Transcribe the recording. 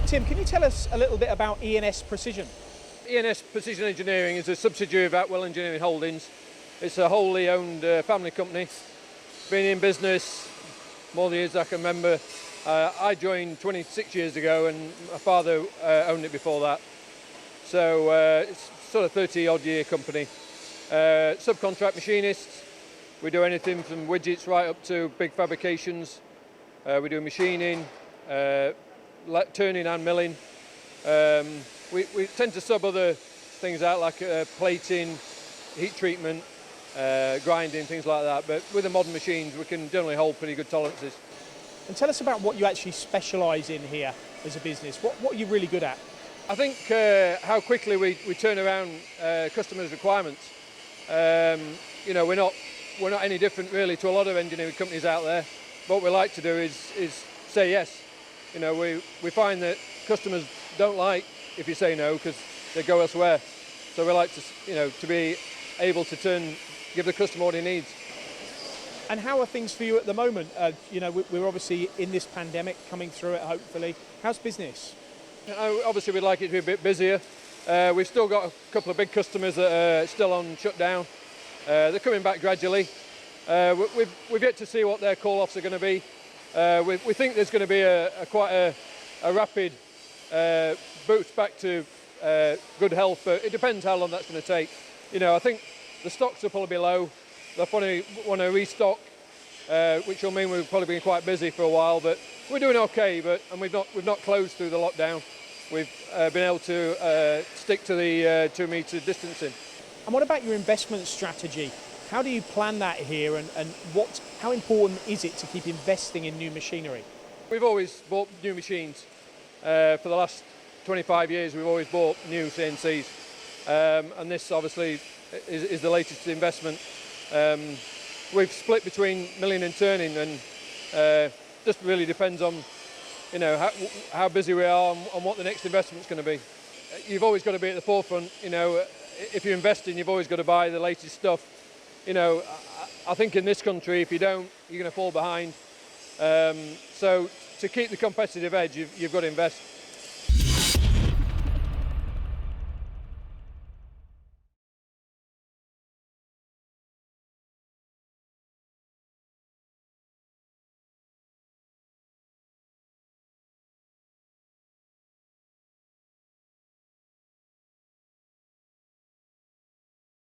Tim, can you tell us a little bit about ENS Precision? ENS Precision Engineering is a subsidiary of Atwell Engineering Holdings. It's a wholly owned family company. Been in business more years than I can remember. I joined 26 years ago and my father owned it before that. So it's sort of 30-odd year company. Subcontract machinists. We do anything from widgets right up to big fabrications. We do machining, turning and milling. We tend to sub other things out like plating, heat treatment, grinding, things like that. But with the modern machines, we can generally hold pretty good tolerances. And tell us about what you actually specialise in here as a business. What are you really good at? I think how quickly we turn around customers' requirements. You know, we're not any different really to a lot of engineering companies out there. What we like to do is say yes. You know, we find that customers don't like if you say no because they go elsewhere. So we like to, you know, to be able to give the customer what he needs. And how are things for you at the moment? You know, we're obviously in this pandemic, coming through it hopefully. How's business? Obviously we'd like it to be a bit busier. We've still got a couple of big customers that are still on shutdown. They're coming back gradually. We've yet to see what their call-offs are going to be. We think there's going to be quite a rapid boost back to good health, but it depends how long that's going to take. You know, I think the stocks will probably be low. They'll probably want to restock, which will mean we've probably been quite busy for a while, but we're doing okay, and we've not closed through the lockdown. We've been able to stick to the 2 metre distancing. And what about your investment strategy? How do you plan that here, and how important is it to keep investing in new machinery? We've always bought new machines. For the last 25 years, we've always bought new CNCs, and this obviously is the latest investment. We've split between milling and turning, and just really depends on, you know, how busy we are and what the next investment's going to be. You've always got to be at the forefront. You know, if you're investing, you've always got to buy the latest stuff. You know, I think in this country, if you don't, you're going to fall behind. So to keep the competitive edge, you've got to invest.